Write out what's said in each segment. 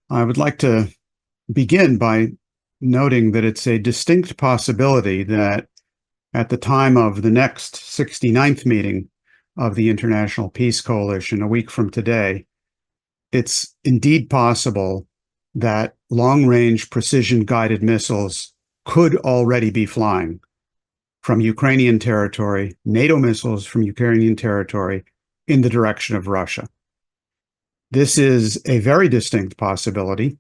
I would like to begin by noting that it's a distinct possibility that at the time of the next 69th meeting of the International Peace Coalition, a week from today, it's indeed possible that long-range precision-guided missiles could already be flying from Ukrainian territory, NATO missiles from Ukrainian territory in the direction of Russia. This is a very distinct possibility.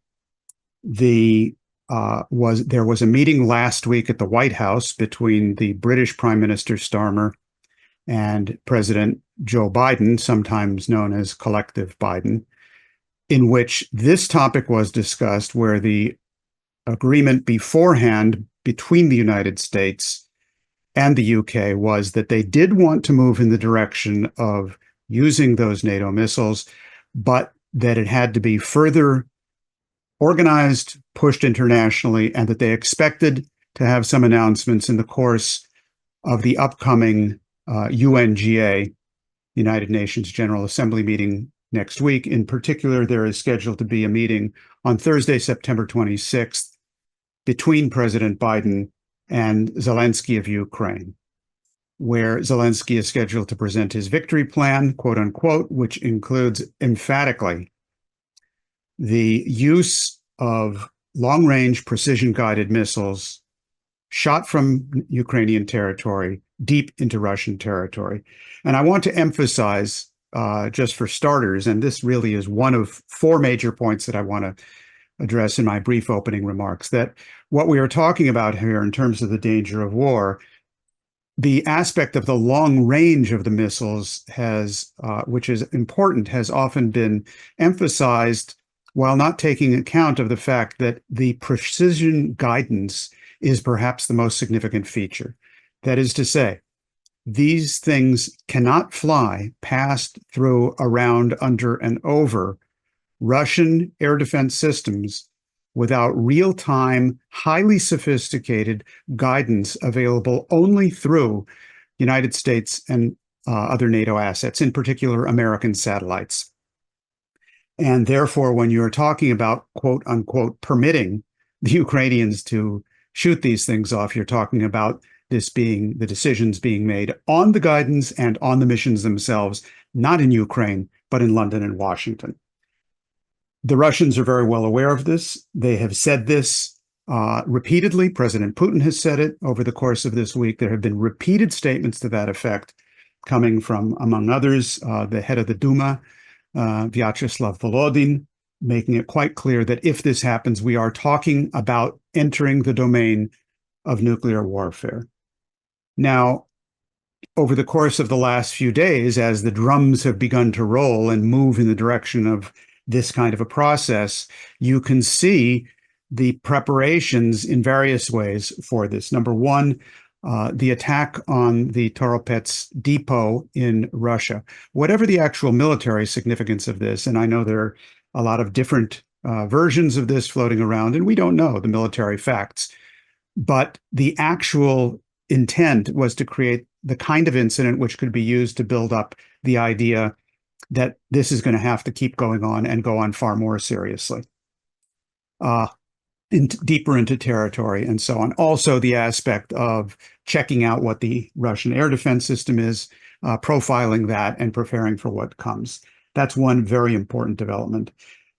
There was a meeting last week at the White House between the British Prime Minister Starmer and President Joe Biden, sometimes known as Collective Biden, in which this topic was discussed, where the agreement beforehand between the United States and the UK was that they did want to move in the direction of using those NATO missiles, but that it had to be further organized, pushed internationally, and that they expected to have some announcements in the course of the upcoming UNGA, United Nations General Assembly meeting next week. In particular, there is scheduled to be a meeting on Thursday, September 26th, between President Biden and Zelenskyy of Ukraine, where Zelenskyy is scheduled to present his victory plan, quote unquote, which includes emphatically the use of long-range precision-guided missiles shot from Ukrainian territory deep into Russian territory. And I want to emphasize, just for starters, and this really is one of four major points that I want to address in my brief opening remarks, that what we are talking about here in terms of the danger of war, the aspect of the long range of the missiles has, which is important, has often been emphasized while not taking account of the fact that the precision guidance is perhaps the most significant feature. That is to say, these things cannot fly past, through, around, under, and over Russian air defense systems without real-time, highly sophisticated guidance available only through United States and other NATO assets, in particular American satellites. And therefore, when you're talking about, quote unquote, permitting the Ukrainians to shoot these things off, you're talking about this being the decisions being made on the guidance and on the missions themselves, not in Ukraine, but in London and Washington. The Russians are very well aware of this. They have said this repeatedly. President Putin has said it over the course of this week. There have been repeated statements to that effect coming from, among others, the head of the Duma, Vyacheslav Volodin, making it quite clear that if this happens, we are talking about entering the domain of nuclear warfare. Now, over the course of the last few days, as the drums have begun to roll and move in the direction of this kind of a process, you can see the preparations in various ways for this. Number one, the attack on the Toropets depot in Russia. Whatever the actual military significance of this, and I know there are a lot of different versions of this floating around, and we don't know the military facts, but the actual intent was to create the kind of incident which could be used to build up the idea that this is going to have to keep going on and go on far more seriously. Deeper into territory and so on. Also, the aspect of checking out what the Russian air defense system is, profiling that, and preparing for what comes. That's one very important development.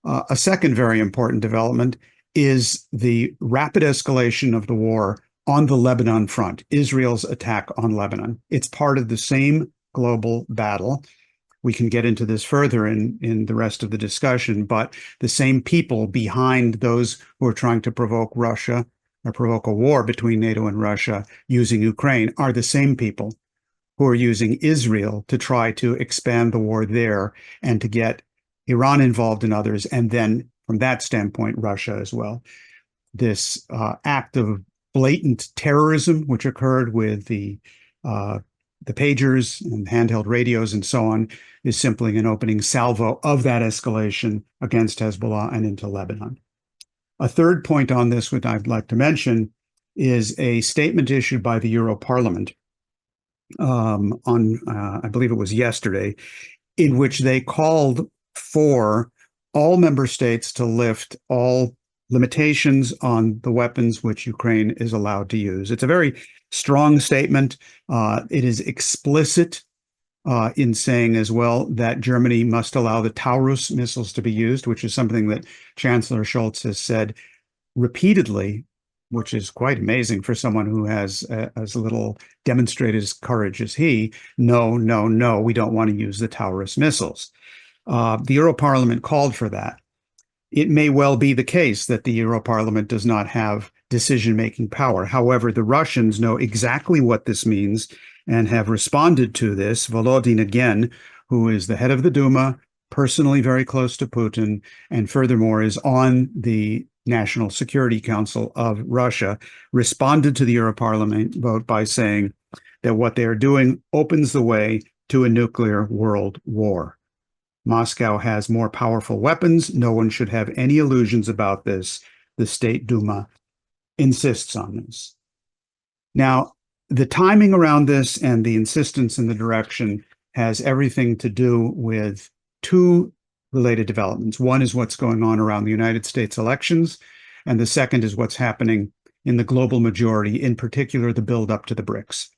A second very important development is the rapid escalation of the war on the Lebanon front, Israel's attack on Lebanon. It's part of the same global battle. We can get into this further in the rest of the discussion, but the same people behind those who are trying to provoke Russia or provoke a war between NATO and Russia using Ukraine are the same people who are using Israel to try to expand the war there and to get Iran involved in others. And then from that standpoint, Russia as well. This act of blatant terrorism, which occurred with the pagers and handheld radios and so on, is simply an opening salvo of that escalation against Hezbollah and into Lebanon. A third point on this, which I'd like to mention, is a statement issued by the Euro Parliament on, I believe it was yesterday, in which they called for all member states to lift all limitations on the weapons which Ukraine is allowed to use. It's a very strong statement. It is explicit in saying as well that Germany must allow the Taurus missiles to be used, which is something that Chancellor Scholz has said repeatedly, which is quite amazing for someone who has as little demonstrated his courage as he. No, no, no, we don't want to use the Taurus missiles. The Europarliament called for that. It may well be the case that the Europarliament does not have decision-making power. However, the Russians know exactly what this means and have responded to this. Volodin, again, who is the head of the Duma, personally very close to Putin, and furthermore is on the National Security Council of Russia, responded to the Europarliament vote by saying that what they are doing opens the way to a nuclear world war. Moscow has more powerful weapons. No one should have any illusions about this. The State Duma insists on this. Now, the timing around this and the insistence in the direction has everything to do with two related developments. One is what's going on around the United States elections, and the second is what's happening in the global majority, in particular, the build up to the BRICS.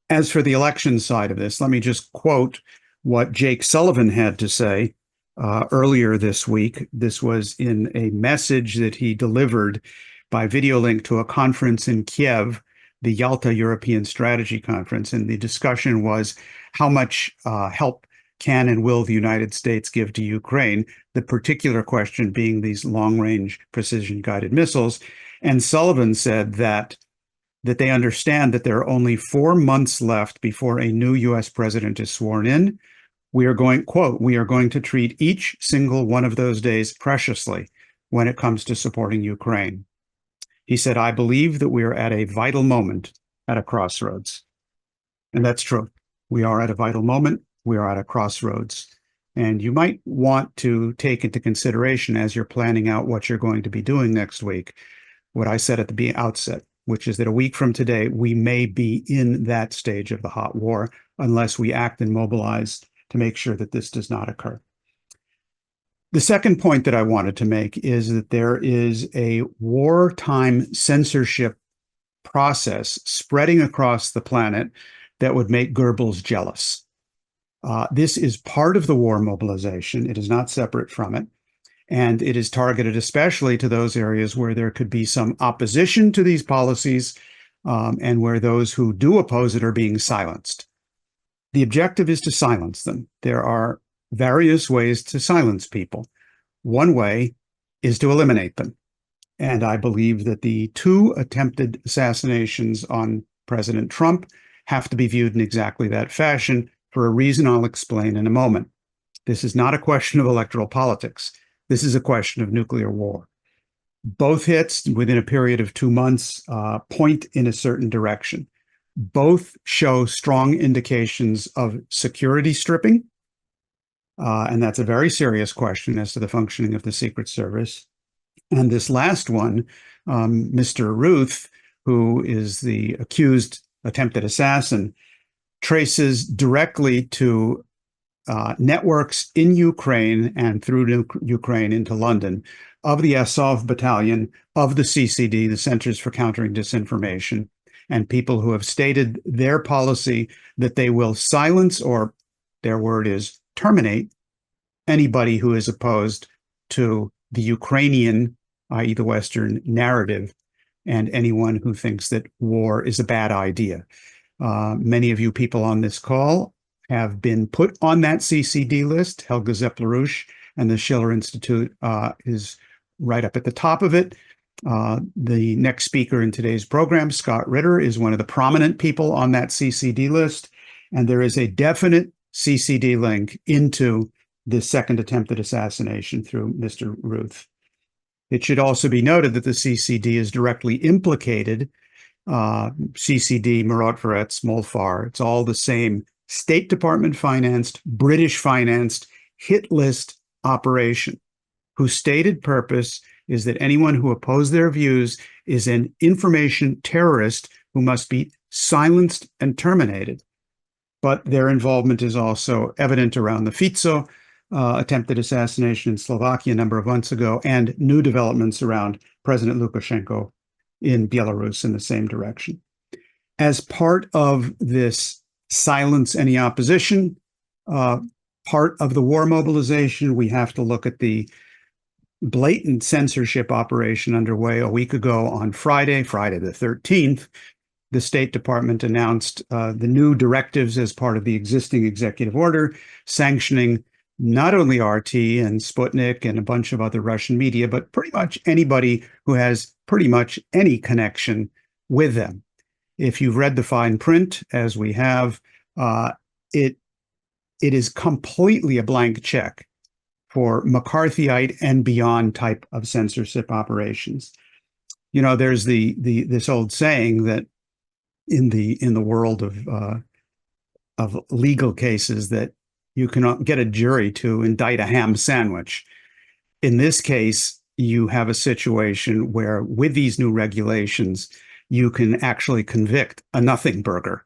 As for the election side of this, let me just quote what Jake Sullivan had to say earlier this week. This was in a message that he delivered by video link to a conference in Kiev, the Yalta European Strategy Conference. And the discussion was how much help can and will the United States give to Ukraine, the particular question being these long-range precision-guided missiles. And Sullivan said that they understand that there are only 4 months left before a new U.S. president is sworn in. We are going, quote, we are going to treat each single one of those days preciously when it comes to supporting Ukraine. He said, I believe that we are at a vital moment at a crossroads. And that's true. We are at a vital moment. We are at a crossroads. And you might want to take into consideration as you're planning out what you're going to be doing next week, what I said at the outset, which is that a week from today, we may be in that stage of the hot war unless we act and mobilize to make sure that this does not occur. The second point that I wanted to make is that there is a wartime censorship process spreading across the planet that would make Goebbels jealous. This is part of the war mobilization. It is not separate from it. And it is targeted especially to those areas where there could be some opposition to these policies and where those who do oppose it are being silenced. The objective is to silence them. There are various ways to silence people. One way is to eliminate them. And I believe that the 2 attempted assassinations on President Trump have to be viewed in exactly that fashion for a reason I'll explain in a moment. This is not a question of electoral politics. This is a question of nuclear war. Both hits within a period of 2 months point in a certain direction. Both show strong indications of security stripping. And that's a very serious question as to the functioning of the Secret Service. And this last one, Mr. Ruth, who is the accused attempted assassin, traces directly to networks in Ukraine and through Ukraine into London of the Azov Battalion, of the CCD, the Centers for Countering Disinformation, and people who have stated their policy that they will silence, or their word is terminate, anybody who is opposed to the Ukrainian, i.e. the Western narrative, and anyone who thinks that war is a bad idea. Many of you people on this call have been put on that CCD list. Helga Zeplerush and the Schiller Institute is right up at the top of it. The next speaker in today's program, Scott Ritter, is one of the prominent people on that CCD list. And there is a definite CCD link into the second attempted assassination through Mr. Ruth. It should also be noted that the CCD is directly implicated. CCD, Marat-Varetz, Molfar, it's all the same State Department financed, British financed hit list operation, whose stated purpose is that anyone who opposes their views is an information terrorist who must be silenced and terminated. But their involvement is also evident around the Fico attempted assassination in Slovakia a number of months ago, and new developments around President Lukashenko in Belarus in the same direction. As part of this silence any opposition, part of the war mobilization, we have to look at the blatant censorship operation underway a week ago on Friday the 13th. The State Department announced the new directives as part of the existing executive order, sanctioning not only RT and Sputnik and a bunch of other Russian media, but pretty much anybody who has pretty much any connection with them. If you've read the fine print, as we have, it is completely a blank check for McCarthyite and beyond type of censorship operations. You know, there's this old saying that in the world of legal cases that you cannot get a jury to indict a ham sandwich. In this case, you have a situation where with these new regulations, you can actually convict a nothing burger.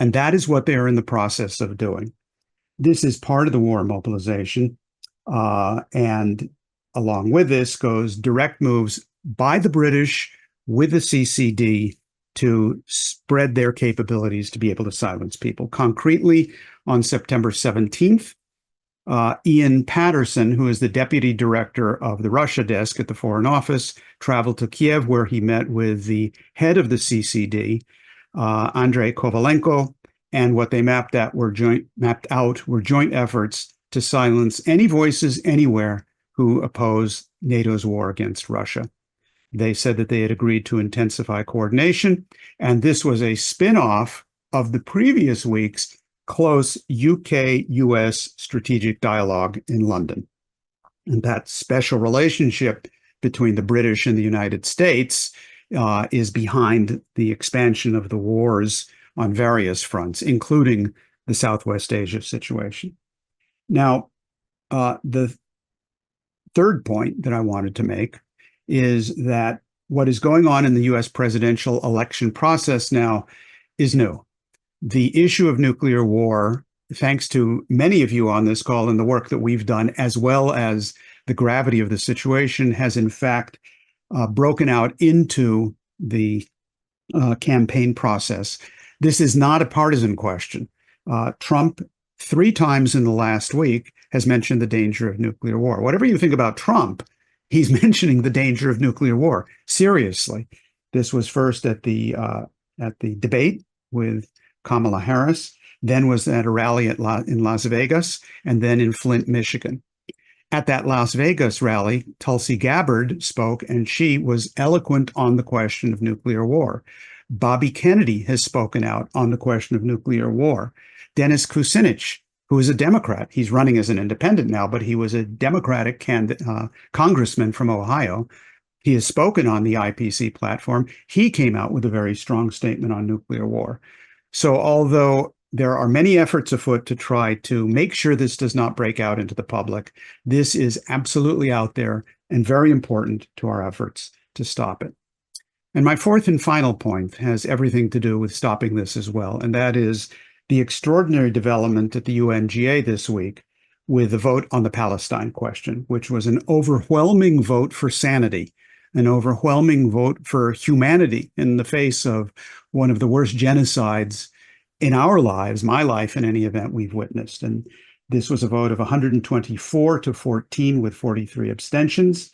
And that is what they're in the process of doing. This is part of the war mobilization. And along with this goes direct moves by the British with the CCD to spread their capabilities to be able to silence people. Concretely, on September 17th, Ian Patterson, who is the deputy director of the Russia desk at the Foreign Office, traveled to Kiev, where he met with the head of the CCD, Andrei Kovalenko, and what they mapped out were joint efforts to silence any voices anywhere who oppose NATO's war against Russia. They said that they had agreed to intensify coordination, and this was a spin-off of the previous week's close UK-US strategic dialogue in London. And that special relationship between the British and the United States is behind the expansion of the wars on various fronts, including the Southwest Asia situation. Now, the third point that I wanted to make is that what is going on in the US presidential election process now is new. The issue of nuclear war, thanks to many of you on this call and the work that we've done, as well as the gravity of the situation, has in fact broken out into the campaign process. This is not a partisan question. Trump, 3 times in the last week, has mentioned the danger of nuclear war. Whatever you think about Trump, he's mentioning the danger of nuclear war. Seriously. This was first at the debate with Kamala Harris, then was at a rally in Las Vegas, and then in Flint, Michigan. At that Las Vegas rally, Tulsi Gabbard spoke, and she was eloquent on the question of nuclear war. Bobby Kennedy has spoken out on the question of nuclear war. Dennis Kucinich, who is a Democrat, he's running as an independent now, but he was a Democratic congressman from Ohio. He has spoken on the IPC platform. He came out with a very strong statement on nuclear war. So although there are many efforts afoot to try to make sure this does not break out into the public, this is absolutely out there and very important to our efforts to stop it. And my fourth and final point has everything to do with stopping this as well, and that is the extraordinary development at the UNGA this week with the vote on the Palestine question, which was an overwhelming vote for sanity, an overwhelming vote for humanity in the face of one of the worst genocides in our lives, my life in any event, we've witnessed. And this was a vote of 124 to 14 with 43 abstentions.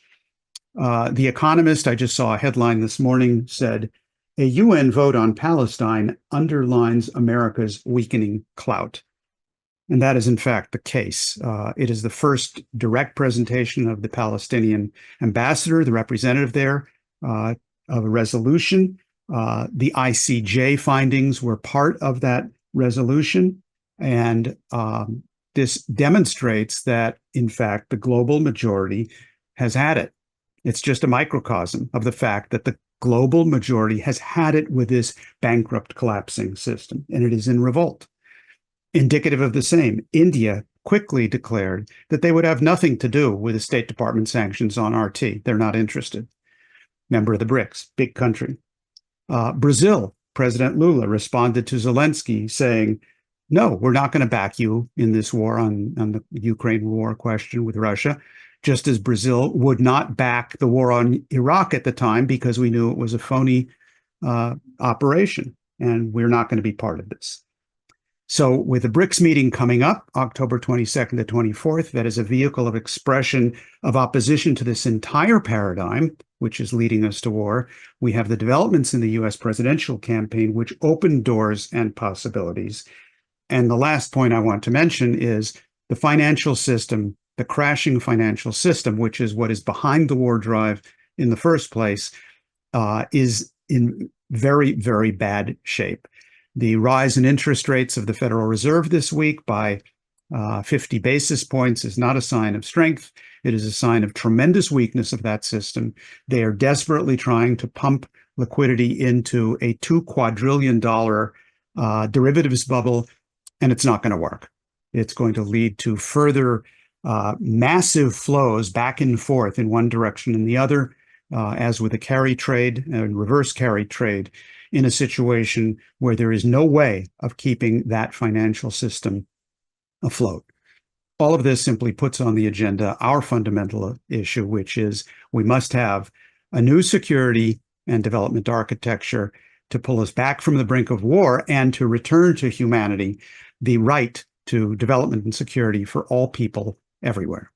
The Economist, I just saw a headline this morning, said, a UN vote on Palestine underlines America's weakening clout. And that is in fact the case. It is the first direct presentation of the Palestinian ambassador, the representative there, of a resolution. The ICJ findings were part of that resolution. And this demonstrates that, in fact, the global majority has had it. It's just a microcosm of the fact that the global majority has had it with this bankrupt, collapsing system, and it is in revolt. Indicative of the same, India quickly declared that they would have nothing to do with the State Department sanctions on RT. They're not interested. Member of the BRICS, big country. Brazil, President Lula responded to Zelenskyy saying, no, we're not going to back you in this war on the Ukraine war question with Russia, just as Brazil would not back the war on Iraq at the time because we knew it was a phony operation, and we're not going to be part of this. So with the BRICS meeting coming up, October 22nd to 24th, that is a vehicle of expression of opposition to this entire paradigm, which is leading us to war. We have the developments in the US presidential campaign, which open doors and possibilities. And the last point I want to mention is the financial system, the crashing financial system, which is what is behind the war drive in the first place, is in very, very bad shape. The rise in interest rates of the Federal Reserve this week by 50 basis points is not a sign of strength. It is a sign of tremendous weakness of that system. They are desperately trying to pump liquidity into a $2 quadrillion derivatives bubble, and it's not going to work. It's going to lead to further massive flows back and forth in one direction and the other, as with a carry trade and reverse carry trade, in a situation where there is no way of keeping that financial system afloat. All of this simply puts on the agenda our fundamental issue, which is we must have a new security and development architecture to pull us back from the brink of war and to return to humanity the right to development and security for all people everywhere.